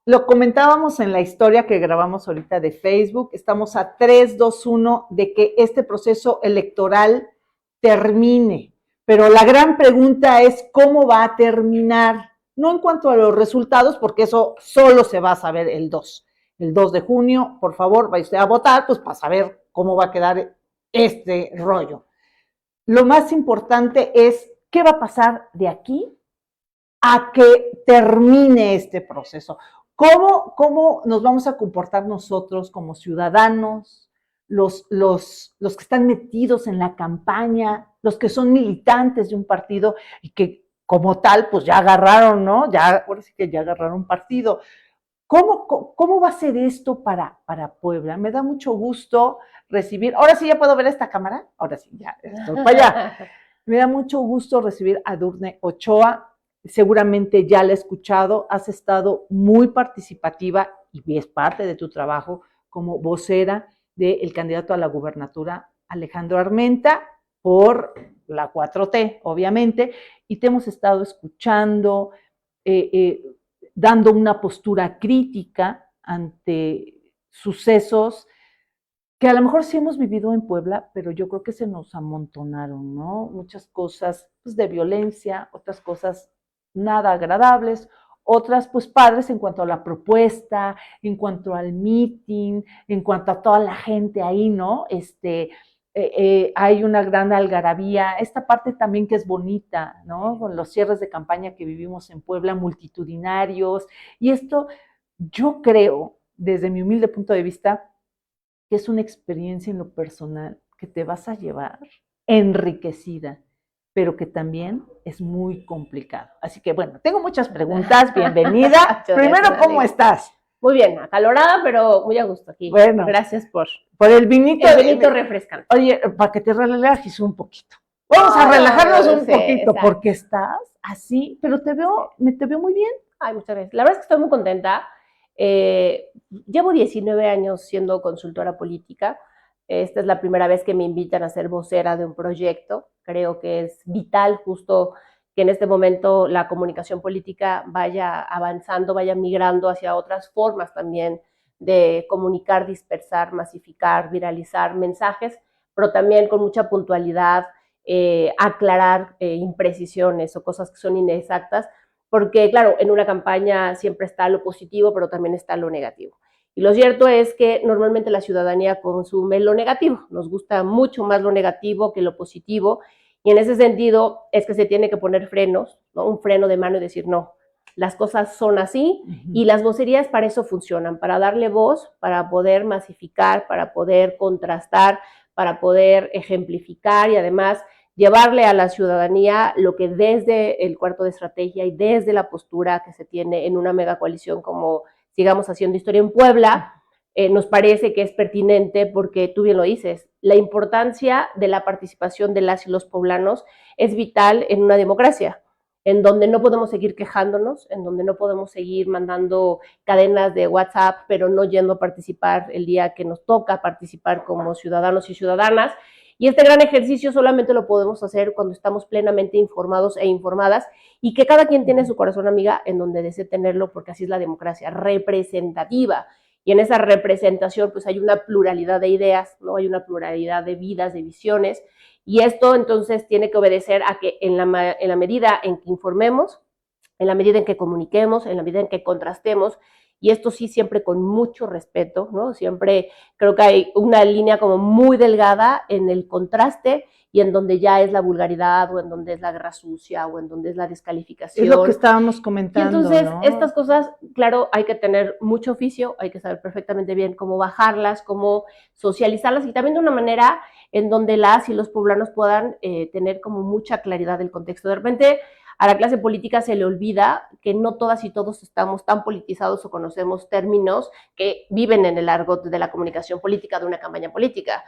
Lo comentábamos en la historia que grabamos ahorita de Facebook, estamos a 3, 2, 1 de que este proceso electoral termine, pero la gran pregunta es cómo va a terminar, no en cuanto a los resultados, porque eso solo se va a saber el 2 de junio, por favor, vaya usted a votar, pues para saber cómo va a quedar este rollo. Lo más importante es qué va a pasar de aquí a que termine este proceso. ¿Cómo nos vamos a comportar nosotros como ciudadanos, los que están metidos en la campaña, los que son militantes de un partido y que como tal, pues ya agarraron, ¿no? Ya, ahora sí que ya agarraron partido. ¿Cómo va a ser esto para Puebla? Me da mucho gusto recibir, ahora sí ya puedo ver esta cámara, ahora sí, ya estoy para allá. Me da mucho gusto recibir a Durne Ochoa, seguramente ya la he escuchado, has estado muy participativa y es parte de tu trabajo como vocera del candidato a la gubernatura Alejandro Armenta por la 4T, obviamente, y te hemos estado escuchando, eh, eh, dando una postura crítica ante sucesos que a lo mejor sí hemos vivido en Puebla, pero yo creo que se nos amontonaron, ¿no? Muchas cosas pues, de violencia, otras cosas nada agradables, otras pues padres en cuanto a la propuesta, en cuanto al meeting, en cuanto a toda la gente ahí, ¿no? Hay una gran algarabía, esta parte también que es bonita, ¿no? Con los cierres de campaña que vivimos en Puebla, multitudinarios, y esto yo creo, desde mi humilde punto de vista, que es una experiencia en lo personal que te vas a llevar enriquecida, pero que también es muy complicado. Así que bueno, tengo muchas preguntas, bienvenida. Primero, ¿cómo estás? Muy bien, acalorada, pero muy a gusto aquí. Bueno, gracias por el vinito. El vinito refrescante. Oye, para que te relajes un poquito. Vamos a relajarnos un poquito, porque estás así, pero te veo muy bien. Ay, muchas gracias. La verdad es que estoy muy contenta. Llevo 19 años siendo consultora política. Esta es la primera vez que me invitan a ser vocera de un proyecto. Creo que es vital justo que en este momento la comunicación política vaya avanzando, vaya migrando hacia otras formas también de comunicar, dispersar, masificar, viralizar mensajes, pero también con mucha puntualidad, aclarar imprecisiones o cosas que son inexactas, porque claro, en una campaña siempre está lo positivo, pero también está lo negativo. Y lo cierto es que normalmente la ciudadanía consume lo negativo, nos gusta mucho más lo negativo que lo positivo, y en ese sentido es que se tiene que poner frenos, ¿no? Un freno de mano y decir, no, las cosas son así, y las vocerías para eso funcionan, para darle voz, para poder masificar, para poder contrastar, para poder ejemplificar y además llevarle a la ciudadanía lo que desde el cuarto de estrategia y desde la postura que se tiene en una megacoalición como Sigamos Haciendo Historia en Puebla, nos parece que es pertinente porque tú bien lo dices, la importancia de la participación de las y los poblanos es vital en una democracia, en donde no podemos seguir quejándonos, en donde no podemos seguir mandando cadenas de WhatsApp, pero no yendo a participar el día que nos toca participar como ciudadanos y ciudadanas. Y este gran ejercicio solamente lo podemos hacer cuando estamos plenamente informados e informadas y que cada quien tiene su corazón, amiga, en donde desee tenerlo, porque así es la democracia representativa. Y en esa representación pues hay una pluralidad de ideas, ¿no? Hay una pluralidad de vidas, de visiones, y esto entonces tiene que obedecer a que en la medida en que informemos, en la medida en que comuniquemos, en la medida en que contrastemos, y esto sí siempre con mucho respeto, ¿no? Siempre creo que hay una línea como muy delgada en el contraste y en donde ya es la vulgaridad o en donde es la guerra sucia o en donde es la descalificación. Es lo que estábamos comentando, y entonces, ¿no? estas cosas, claro, hay que tener mucho oficio, hay que saber perfectamente bien cómo bajarlas, cómo socializarlas y también de una manera en donde las y los poblanos puedan tener como mucha claridad del contexto. De repente, a la clase política se le olvida que no todas y todos estamos tan politizados o conocemos términos que viven en el argot de la comunicación política de una campaña política.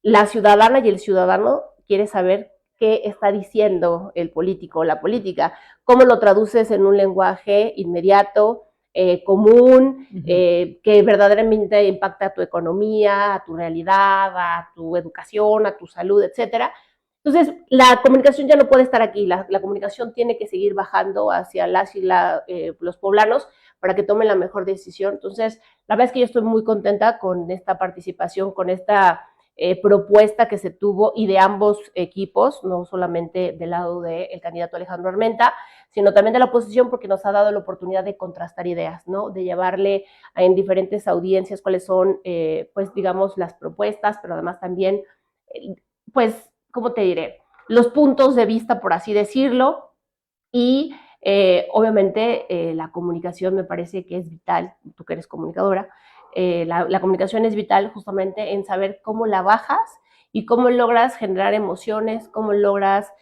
La ciudadana y el ciudadano quiere saber qué está diciendo el político o la política, cómo lo traduces en un lenguaje inmediato, común, que verdaderamente impacta a tu economía, a tu realidad, a tu educación, a tu salud, etcétera. Entonces, la comunicación ya no puede estar aquí, la comunicación tiene que seguir bajando hacia las y los poblanos para que tomen la mejor decisión. Entonces, la verdad es que yo estoy muy contenta con esta participación, con esta propuesta que se tuvo y de ambos equipos, no solamente del lado del candidato Alejandro Armenta, sino también de la oposición, porque nos ha dado la oportunidad de contrastar ideas, ¿no? De llevarle en diferentes audiencias cuáles son, pues, digamos, las propuestas, pero además también, pues, ¿cómo te diré? Los puntos de vista, por así decirlo, y obviamente la comunicación me parece que es vital, tú que eres comunicadora, la comunicación es vital justamente en saber cómo la bajas y cómo logras generar emociones, cómo logras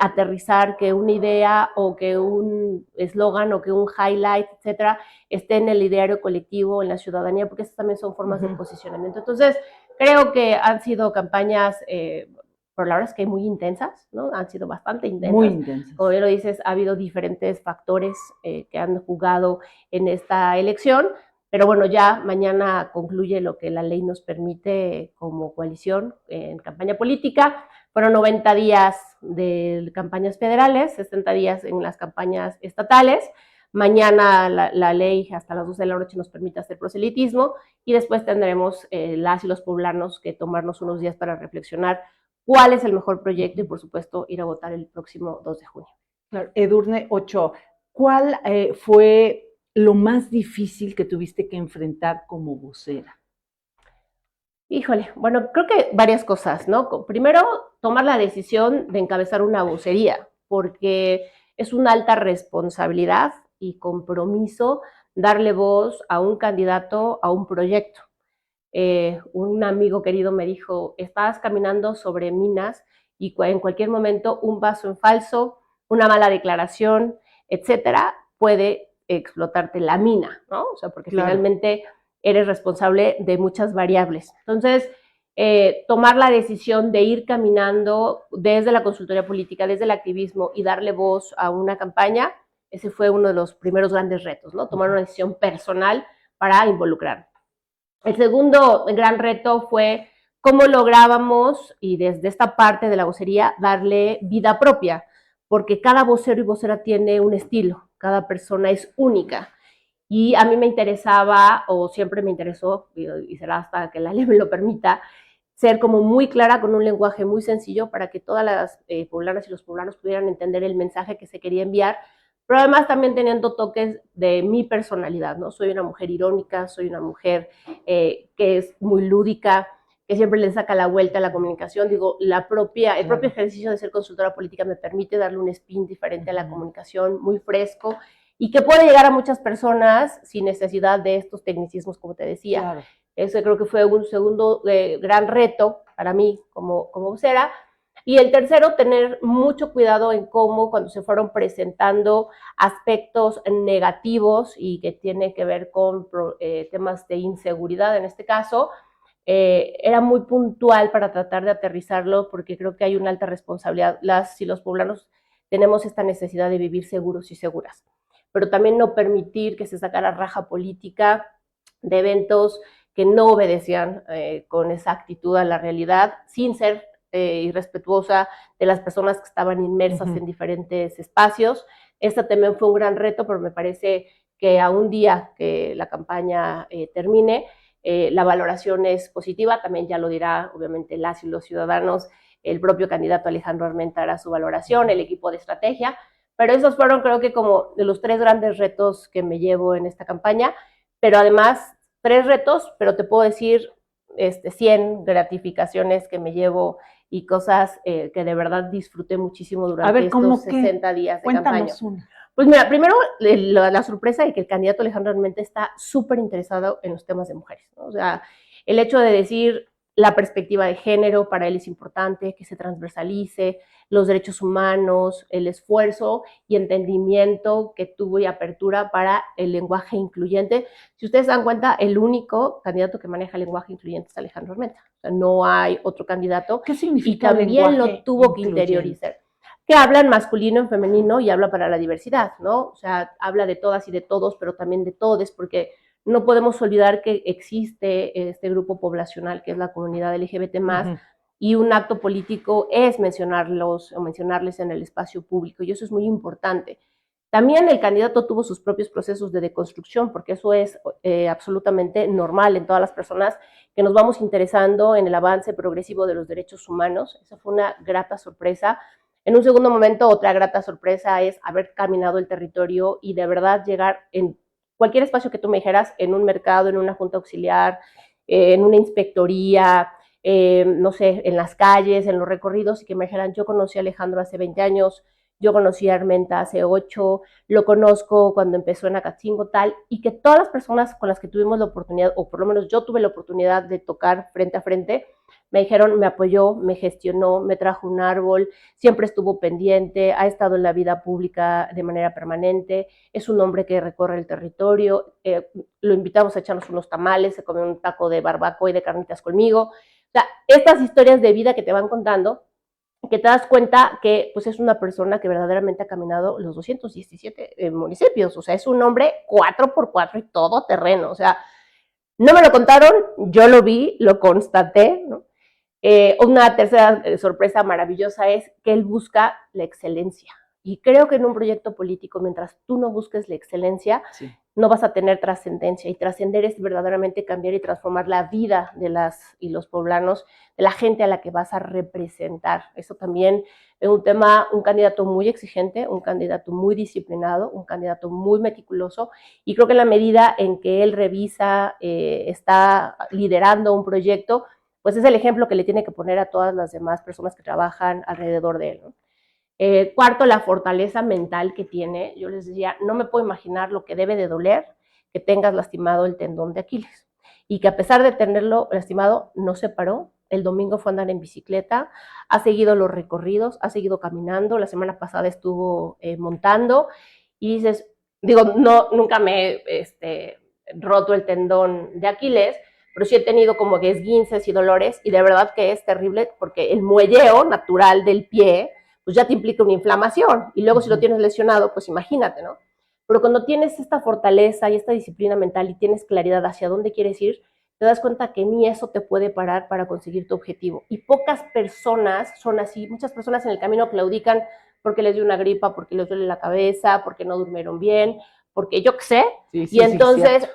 aterrizar que una idea o que un eslogan o que un highlight, etcétera, esté en el ideario colectivo, en la ciudadanía, porque estas también son formas de posicionamiento. Entonces, creo que han sido campañas, pero la verdad es que muy intensas, ¿no? Han sido bastante intensas. Muy intensas. Como bien lo dices, ha habido diferentes factores que han jugado en esta elección, pero bueno, ya mañana concluye lo que la ley nos permite como coalición en campaña política. Fueron 90 días de campañas federales, 60 días en las campañas estatales. Mañana la ley hasta las 12 de la noche nos permite hacer proselitismo y después tendremos las y los poblanos que tomarnos unos días para reflexionar cuál es el mejor proyecto y, por supuesto, ir a votar el próximo 2 de junio. Claro. Edurne Ochoa, ¿cuál fue lo más difícil que tuviste que enfrentar como vocera? Híjole, bueno, creo que varias cosas, ¿no? Primero, tomar la decisión de encabezar una vocería, porque es una alta responsabilidad y compromiso darle voz a un candidato, a un proyecto. Un amigo querido me dijo, estás caminando sobre minas y en cualquier momento un vaso en falso, una mala declaración, etcétera, puede explotarte la mina, ¿no? O sea, porque Claro. finalmente eres responsable de muchas variables. Entonces, tomar la decisión de ir caminando desde la consultoría política, desde el activismo y darle voz a una campaña, ese fue uno de los primeros grandes retos, ¿no? Tomar una decisión personal para involucrar. El segundo gran reto fue cómo lográbamos, y desde esta parte de la vocería, darle vida propia, porque cada vocero y vocera tiene un estilo, cada persona es única. Y a mí me interesaba, o siempre me interesó, y será hasta que la ley me lo permita, ser como muy clara con un lenguaje muy sencillo para que todas las poblanas y los poblanos pudieran entender el mensaje que se quería enviar, pero además también teniendo toques de mi personalidad, ¿no? Soy una mujer irónica, soy una mujer que es muy lúdica, que siempre le saca la vuelta a la comunicación. Digo, el propio ejercicio de ser consultora política me permite darle un spin diferente a la comunicación, muy fresco, y que puede llegar a muchas personas sin necesidad de estos tecnicismos, como te decía. Claro. Eso creo que fue un segundo gran reto para mí como vocera. Y el tercero, tener mucho cuidado en cómo cuando se fueron presentando aspectos negativos y que tiene que ver con temas de inseguridad en este caso, era muy puntual para tratar de aterrizarlo porque creo que hay una alta responsabilidad. Las y los poblanos tenemos esta necesidad de vivir seguros y seguras, pero también no permitir que se sacara raja política de eventos que no obedecían con exactitud a la realidad, sin ser irrespetuosa de las personas que estaban inmersas en diferentes espacios. Este también fue un gran reto, pero me parece que a un día que la campaña termine, la valoración es positiva, también ya lo dirá obviamente las y los ciudadanos, el propio candidato Alejandro Armenta hará su valoración, el equipo de estrategia, pero esos fueron creo que como de los 3 grandes retos que me llevo en esta campaña, pero además 3 retos, pero te puedo decir 100 gratificaciones que me llevo y cosas que de verdad disfruté muchísimo durante estos 60 días de Cuéntanos campaña. Una. Pues mira, primero la sorpresa de que el candidato Alejandro Armenta está súper interesado en los temas de mujeres, ¿no? O sea, el hecho de decir la perspectiva de género para él es importante, que se transversalice, los derechos humanos, el esfuerzo y entendimiento que tuvo y apertura para el lenguaje incluyente. Si ustedes se dan cuenta, el único candidato que maneja el lenguaje incluyente es Alejandro Armenta. O sea, no hay otro candidato. ¿Qué significa y también lo tuvo que interiorizar. Que habla en masculino, en femenino y habla para la diversidad, ¿no? O sea, habla de todas y de todos, pero también de todes, porque no podemos olvidar que existe este grupo poblacional que es la comunidad LGBT+, y un acto político es mencionarlos o mencionarles en el espacio público, y eso es muy importante. También el candidato tuvo sus propios procesos de deconstrucción, porque eso es absolutamente normal en todas las personas que nos vamos interesando en el avance progresivo de los derechos humanos. Esa fue una grata sorpresa. En un segundo momento, otra grata sorpresa es haber caminado el territorio y de verdad llegar en cualquier espacio que tú me dijeras, en un mercado, en una junta auxiliar, en una inspectoría, no sé, en las calles, en los recorridos, y que me dijeran, yo conocí a Alejandro hace 20 años, yo conocí a Armenta hace 8, lo conozco cuando empezó en Acatzingo, tal, y que todas las personas con las que tuvimos la oportunidad, o por lo menos yo tuve la oportunidad de tocar frente a frente, me dijeron, me apoyó, me gestionó, me trajo un árbol, siempre estuvo pendiente, ha estado en la vida pública de manera permanente, es un hombre que recorre el territorio, lo invitamos a echarnos unos tamales, se come un taco de barbacoa y de carnitas conmigo. O sea, estas historias de vida que te van contando, que te das cuenta que pues es una persona que verdaderamente ha caminado los 217 municipios, o sea, es un hombre 4x4 y todo terreno, o sea, no me lo contaron, yo lo vi, lo constaté, ¿no? Una tercera sorpresa maravillosa es que él busca la excelencia. Y creo que en un proyecto político, mientras tú no busques la excelencia, sí, no vas a tener trascendencia. Y trascender es verdaderamente cambiar y transformar la vida de las y los poblanos, de la gente a la que vas a representar. Eso también es un tema, un candidato muy exigente, un candidato muy disciplinado, un candidato muy meticuloso. Y creo que en la medida en que él revisa, está liderando un proyecto, pues es el ejemplo que le tiene que poner a todas las demás personas que trabajan alrededor de él, ¿no? Cuarto, la fortaleza mental que tiene. Yo les decía, no me puedo imaginar lo que debe de doler que tengas lastimado el tendón de Aquiles. Y que a pesar de tenerlo lastimado, no se paró. El domingo fue a andar en bicicleta, ha seguido los recorridos, ha seguido caminando. La semana pasada estuvo montando. Y dices, digo, no, nunca me he roto el tendón de Aquiles, pero sí he tenido como esguinces y dolores, y de verdad que es terrible porque el muelleo natural del pie pues ya te implica una inflamación, y luego si lo tienes lesionado, pues imagínate, ¿no? Pero cuando tienes esta fortaleza y esta disciplina mental y tienes claridad hacia dónde quieres ir, te das cuenta que ni eso te puede parar para conseguir tu objetivo. Y pocas personas son así, muchas personas en el camino claudican porque les dio una gripa, porque les duele la cabeza, porque no durmieron bien, porque yo qué sé, sí, sí, y entonces sí,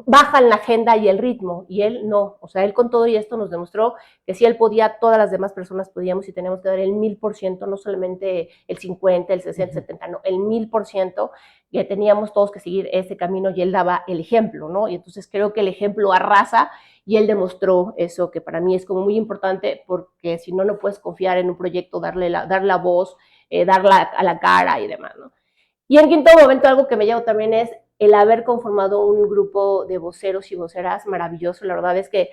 bajan la agenda y el ritmo, y él no. O sea, él con todo y esto nos demostró que si él podía, todas las demás personas podíamos, y tenemos que dar el 1000%, no solamente el 50, el 60, el 70, no, el 1000%, que teníamos todos que seguir ese camino, y él daba el ejemplo, ¿no? Y entonces creo que el ejemplo arrasa, y él demostró eso, que para mí es como muy importante, porque si no, no puedes confiar en un proyecto, dar la voz, darla a la cara y demás, ¿no? Y en quinto momento, algo que me llevo también es el haber conformado un grupo de voceros y voceras maravilloso. La verdad es que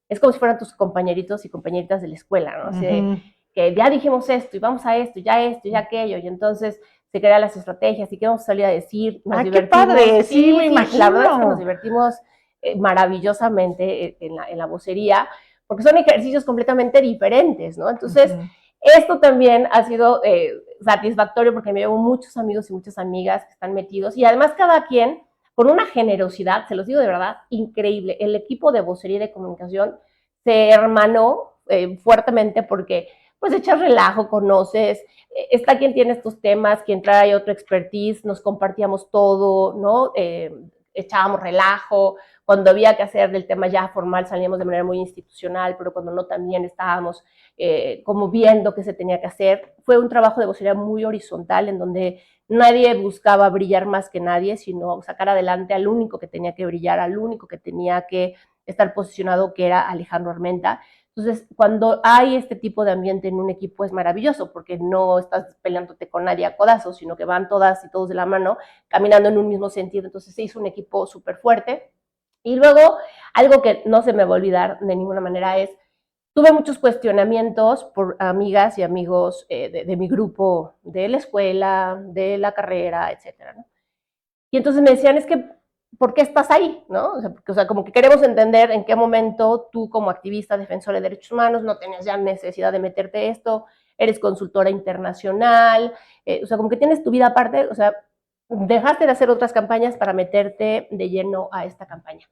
es como si fueran tus compañeritos y compañeritas de la escuela, ¿no? Así que ya dijimos esto, y vamos a esto, y ya aquello, y entonces se crean las estrategias, y qué vamos a salir a decir, nos divertimos. ¡Qué padre! Sí, me imagino. La verdad es que nos divertimos maravillosamente en la vocería, porque son ejercicios completamente diferentes, ¿no? Entonces, esto también ha sido satisfactorio, porque me llevo muchos amigos y muchas amigas que están metidos, y además cada quien con una generosidad, se los digo de verdad, increíble. El equipo de vocería y de comunicación se hermanó fuertemente, porque pues echas relajo, conoces, está quien tiene estos temas, quien trae otra expertise, nos compartíamos todo, ¿no? Echábamos relajo, cuando había que hacer del tema ya formal salíamos de manera muy institucional, pero cuando no también estábamos como viendo qué se tenía que hacer. Fue un trabajo de vocería muy horizontal, en donde nadie buscaba brillar más que nadie, sino sacar adelante al único que tenía que brillar, al único que tenía que estar posicionado, que era Alejandro Armenta. Entonces, cuando hay este tipo de ambiente en un equipo es maravilloso, porque no estás peleándote con nadie a codazos, sino que van todas y todos de la mano, caminando en un mismo sentido. Entonces se hizo un equipo súper fuerte. Y luego, algo que no se me va a olvidar de ninguna manera es, tuve muchos cuestionamientos por amigas y amigos de mi grupo, de la escuela, de la carrera, etcétera, ¿no? Y entonces me decían, es que, ¿por qué estás ahí? ¿No? O sea, como que queremos entender en qué momento tú, como activista, defensora de derechos humanos, no tenías ya necesidad de meterte esto, eres consultora internacional, o sea, como que tienes tu vida aparte, o sea, dejaste de hacer otras campañas para meterte de lleno a esta campaña.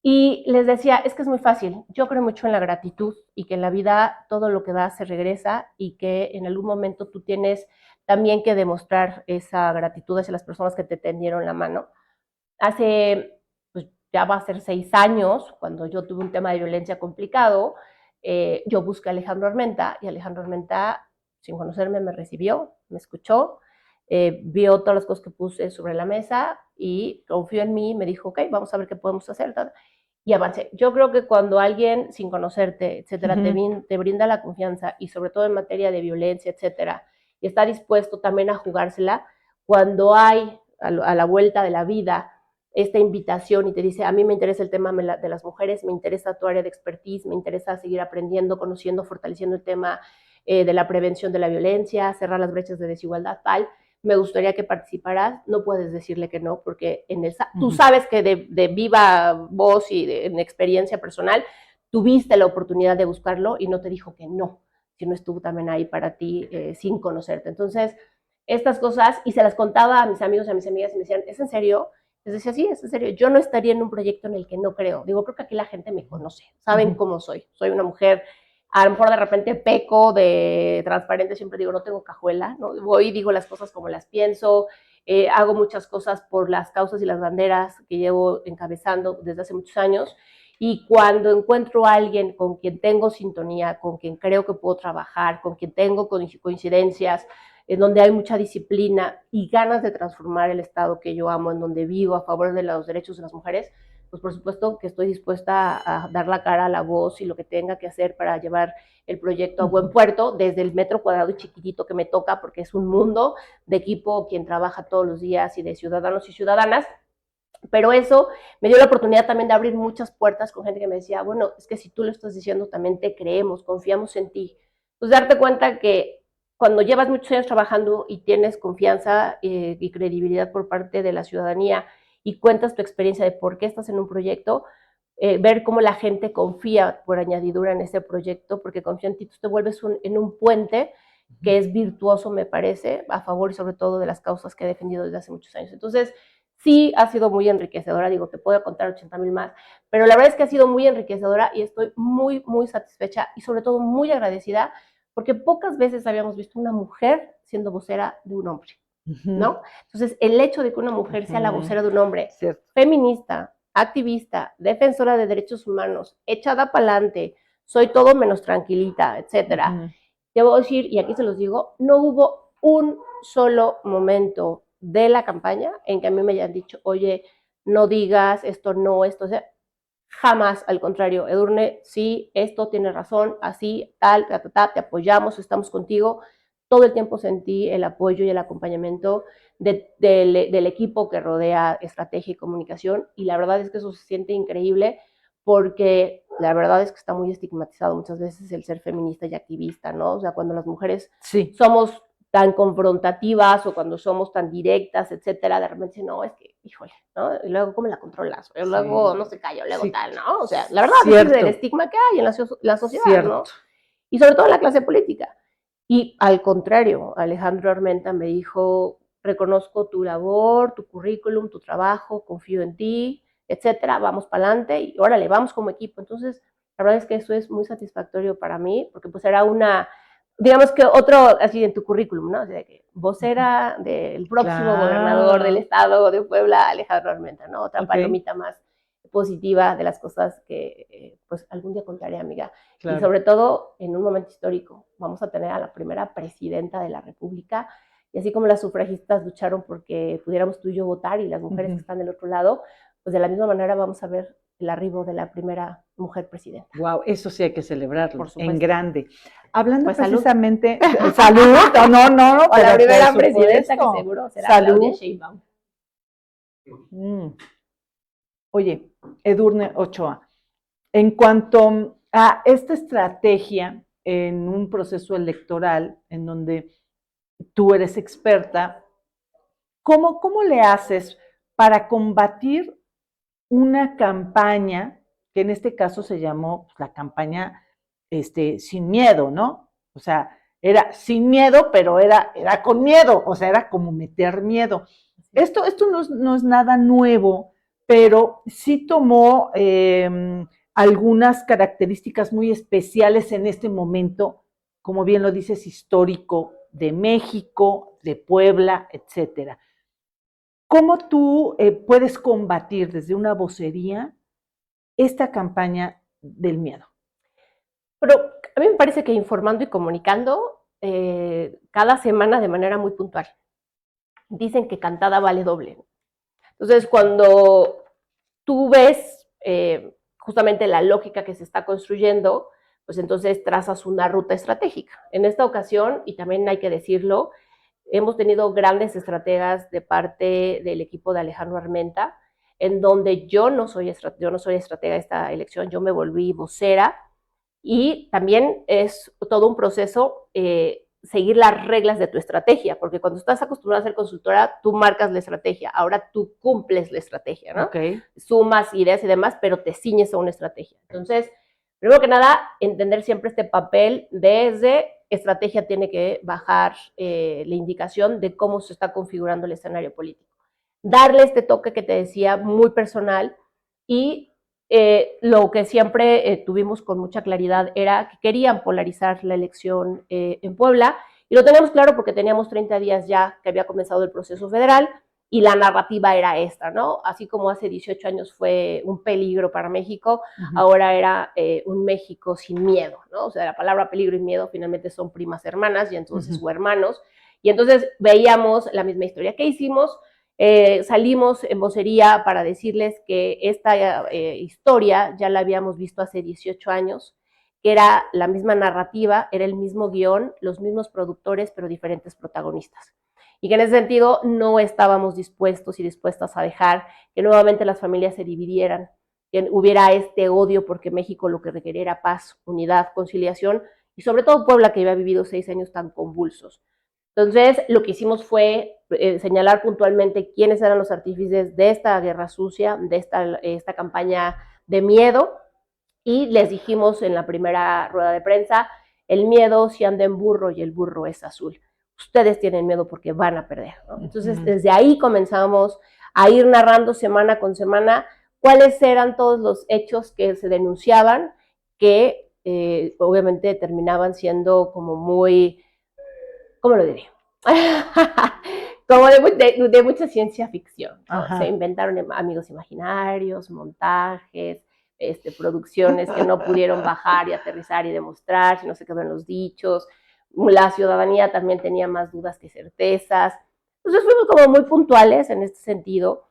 Y les decía, es que es muy fácil, yo creo mucho en la gratitud, y que en la vida todo lo que das se regresa, y que en algún momento tú tienes también que demostrar esa gratitud hacia las personas que te tendieron la mano. Hace, pues ya va a ser 6 años, cuando yo tuve un tema de violencia complicado, yo busqué a Alejandro Armenta, y Alejandro Armenta, sin conocerme, me recibió, me escuchó, vio todas las cosas que puse sobre la mesa y confió en mí, me dijo, ok, vamos a ver qué podemos hacer, y avancé. Yo creo que cuando alguien, sin conocerte, etcétera, te brinda la confianza, y sobre todo en materia de violencia, etcétera, y está dispuesto también a jugársela, cuando hay a la vuelta de la vida esta invitación y te dice, a mí me interesa el tema de las mujeres, me interesa tu área de expertise, me interesa seguir aprendiendo, conociendo, fortaleciendo el tema de la prevención de la violencia, cerrar las brechas de desigualdad, tal, me gustaría que participaras, no puedes decirle que no, porque tú sabes que de viva voz y en experiencia personal, tuviste la oportunidad de buscarlo y no te dijo que no, sino estuvo también ahí para ti sin conocerte. Entonces, estas cosas, y se las contaba a mis amigos y a mis amigas y me decían, ¿es en serio? Les decía, sí, es en serio, yo no estaría en un proyecto en el que no creo. Digo, creo que aquí la gente me conoce, saben cómo soy. Soy una mujer, a lo mejor de repente peco de transparente, siempre digo, no tengo cajuela, ¿no? Voy y digo las cosas como las pienso, hago muchas cosas por las causas y las banderas que llevo encabezando desde hace muchos años, y cuando encuentro a alguien con quien tengo sintonía, con quien creo que puedo trabajar, con quien tengo coincidencias, en donde hay mucha disciplina y ganas de transformar el Estado que yo amo, en donde vivo a favor de los derechos de las mujeres, pues por supuesto que estoy dispuesta a dar la cara, la voz y lo que tenga que hacer para llevar el proyecto a buen puerto, desde el metro cuadrado y chiquitito que me toca, porque es un mundo de equipo quien trabaja todos los días y de ciudadanos y ciudadanas. Pero eso me dio la oportunidad también de abrir muchas puertas con gente que me decía, bueno, es que si tú lo estás diciendo, también te creemos, confiamos en ti. Pues darte cuenta que cuando llevas muchos años trabajando y tienes confianza y credibilidad por parte de la ciudadanía y cuentas tu experiencia de por qué estás en un proyecto, ver cómo la gente confía por añadidura en ese proyecto, porque confía en ti, tú te vuelves en un puente que es virtuoso, me parece, a favor y sobre todo de las causas que he defendido desde hace muchos años. Entonces, sí ha sido muy enriquecedora, digo, te puedo contar 80,000 más, pero la verdad es que ha sido muy enriquecedora y estoy muy, muy satisfecha y sobre todo muy agradecida, porque pocas veces habíamos visto una mujer siendo vocera de un hombre, ¿no? Entonces, el hecho de que una mujer sea la vocera de un hombre, feminista, activista, defensora de derechos humanos, echada para adelante, soy todo menos tranquilita, etcétera. Debo decir, y aquí se los digo, no hubo un solo momento de la campaña en que a mí me hayan dicho, oye, no digas esto, no, esto, o sea, jamás, al contrario, Edurne, sí, esto tiene razón, así, tal, te apoyamos, estamos contigo. Todo el tiempo sentí el apoyo y el acompañamiento del equipo que rodea estrategia y comunicación, y la verdad es que eso se siente increíble, porque la verdad es que está muy estigmatizado muchas veces el ser feminista y activista, ¿no? O sea, cuando las mujeres somos tan confrontativas o cuando somos tan directas, etcétera, de repente dicen, no, es que, híjole, ¿no? Y luego, ¿cómo la controlas? Y luego no se calla, luego tal, ¿no? O sea, la verdad es el estigma que hay en la sociedad, ¿no? Y sobre todo en la clase política. Y al contrario, Alejandro Armenta me dijo, reconozco tu labor, tu currículum, tu trabajo, confío en ti, etcétera, vamos para adelante y órale, vamos como equipo. Entonces, la verdad es que eso es muy satisfactorio para mí, porque pues era digamos que otro, así en tu currículum, ¿no? O sea, que vocera del próximo gobernador del estado de Puebla, Alejandro Armenta, ¿no? Otra palomita más positiva de las cosas que pues algún día contaré, amiga. Y sobre todo en un momento histórico, vamos a tener a la primera presidenta de la República, y así como las sufragistas lucharon porque pudiéramos tú y yo votar y las mujeres que están del otro lado, pues de la misma manera vamos a ver el arribo de la primera mujer presidenta. Wow, eso sí hay que celebrarlo, por supuesto, en grande. Hablando pues precisamente, salud, no, o la primera presidenta que seguro será Claudia Sheinbaum. Oye, Edurne Ochoa, en cuanto a esta estrategia en un proceso electoral en donde tú eres experta, ¿cómo le haces para combatir una campaña que en este caso se llamó la campaña sin miedo, ¿no? O sea, era sin miedo, pero era con miedo, o sea, era como meter miedo. Esto no es nada nuevo, pero sí tomó algunas características muy especiales en este momento, como bien lo dices, histórico, de México, de Puebla, etcétera. ¿Cómo tú puedes combatir desde una vocería esta campaña del miedo? Pero a mí me parece que informando y comunicando cada semana de manera muy puntual. Dicen que cantada vale doble. Entonces, cuando tú ves justamente la lógica que se está construyendo, pues entonces trazas una ruta estratégica. En esta ocasión, y también hay que decirlo, hemos tenido grandes estrategas de parte del equipo de Alejandro Armenta, en donde yo no soy estratega de esta elección, yo me volví vocera, y también es todo un proceso seguir las reglas de tu estrategia, porque cuando estás acostumbrado a ser consultora, tú marcas la estrategia, ahora tú cumples la estrategia, ¿no? Okay. Sumas ideas y demás, pero te ciñes a una estrategia. Entonces, primero que nada, entender siempre este papel desde estrategia tiene que bajar la indicación de cómo se está configurando el escenario político. Darle este toque que te decía muy personal y lo que siempre tuvimos con mucha claridad era que querían polarizar la elección en Puebla, y lo teníamos claro porque teníamos 30 días ya que había comenzado el proceso federal, y la narrativa era esta, ¿no? Así como hace 18 años fue un peligro para México, ahora era un México sin miedo, ¿no? O sea, la palabra peligro y miedo finalmente son primas hermanas y entonces o hermanos, y entonces veíamos la misma historia. ¿Qué hicimos? Salimos en vocería para decirles que esta historia ya la habíamos visto hace 18 años, que era la misma narrativa, era el mismo guión, los mismos productores, pero diferentes protagonistas. Y que en ese sentido no estábamos dispuestos y dispuestas a dejar que nuevamente las familias se dividieran, que hubiera este odio, porque México lo que requería era paz, unidad, conciliación, y sobre todo Puebla, que había vivido 6 años tan convulsos. Entonces, lo que hicimos fue señalar puntualmente quiénes eran los artífices de esta guerra sucia, de esta campaña de miedo, y les dijimos en la primera rueda de prensa, el miedo si anda en burro y el burro es azul. Ustedes tienen miedo porque van a perder, ¿no? Entonces, desde ahí comenzamos a ir narrando semana con semana cuáles eran todos los hechos que se denunciaban, que obviamente terminaban siendo como muy, ¿cómo lo diré? Como de mucha ciencia ficción, ¿no? Se inventaron amigos imaginarios, montajes, producciones que no pudieron bajar y aterrizar y demostrar, sino se quedó en los dichos. La ciudadanía también tenía más dudas que certezas. Entonces fuimos como muy puntuales en este sentido.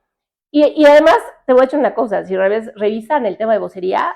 Y además, te voy a decir una cosa, si revisan el tema de vocería,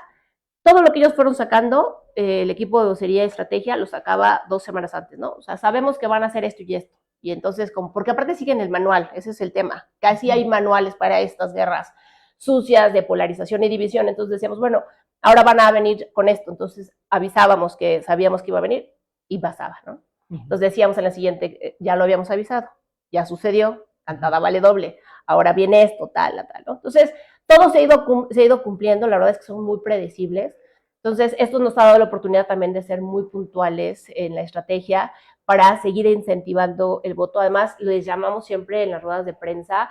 todo lo que ellos fueron sacando, el equipo de vocería y estrategia lo sacaba 2 semanas antes, ¿no? O sea, sabemos que van a hacer esto y esto. Y entonces, porque aparte siguen el manual, ese es el tema. Casi hay manuales para estas guerras sucias de polarización y división. Entonces decíamos, bueno, ahora van a venir con esto. Entonces avisábamos que sabíamos que iba a venir y pasaba, ¿no? Entonces decíamos en la siguiente, ya lo habíamos avisado, ya sucedió, cantada vale doble, ahora viene esto, tal, ¿no? Entonces, todo se ha ido cumpliendo, la verdad es que son muy predecibles. Entonces, esto nos ha dado la oportunidad también de ser muy puntuales en la estrategia para seguir incentivando el voto. Además, les llamamos siempre en las ruedas de prensa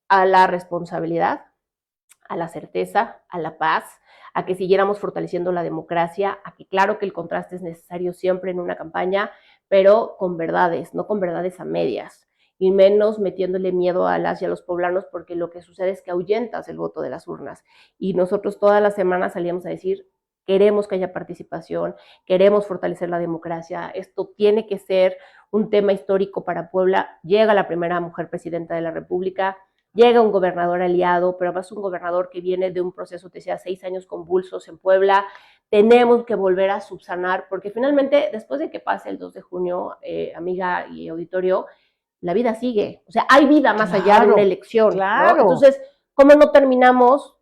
a la responsabilidad, a la certeza, a la paz, a que siguiéramos fortaleciendo la democracia, a que claro que el contraste es necesario siempre en una campaña, pero con verdades, no con verdades a medias, y menos metiéndole miedo a las y a los poblanos, porque lo que sucede es que ahuyentas el voto de las urnas. Y nosotros todas las semanas salíamos a decir, queremos que haya participación, queremos fortalecer la democracia, esto tiene que ser un tema histórico para Puebla. Llega la primera mujer presidenta de la República, llega un gobernador aliado, pero además un gobernador que viene de un proceso, te decía, 6 años convulsos en Puebla. Tenemos que volver a subsanar, porque finalmente, después de que pase el 2 de junio, amiga y auditorio, la vida sigue. O sea, hay vida más allá de una elección, ¿no? Entonces, ¿cómo no terminamos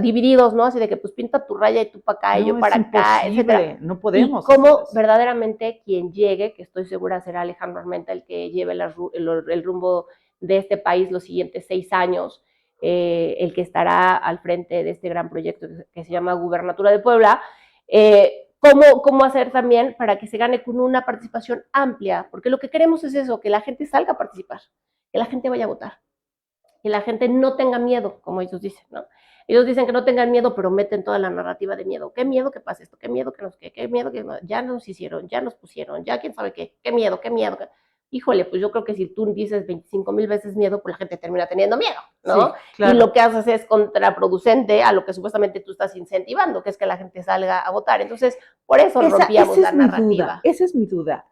divididos, ¿no? Así de que pues pinta tu raya y tú para acá y yo para acá, etcétera. No podemos. Y cómo verdaderamente quien llegue, que estoy segura será Alejandro Armenta el que lleve el rumbo de este país los siguientes 6 años, el que estará al frente de este gran proyecto que se llama Gubernatura de Puebla, cómo hacer también para que se gane con una participación amplia, porque lo que queremos es eso, que la gente salga a participar, que la gente vaya a votar, que la gente no tenga miedo, como ellos dicen, ¿no? Ellos dicen que no tengan miedo, pero meten toda la narrativa de miedo. ¿Qué miedo que pase esto? ¿Qué miedo que nos qué miedo que ya nos hicieron, ya nos pusieron, ya quién sabe qué? ¿Qué miedo? ¿Qué miedo? Híjole, pues yo creo que si tú dices 25,000 veces miedo, pues la gente termina teniendo miedo, ¿no? Sí, claro. Y lo que haces es contraproducente a lo que supuestamente tú estás incentivando, que es que la gente salga a votar. Entonces, por eso rompíamos la narrativa. Esa es mi duda.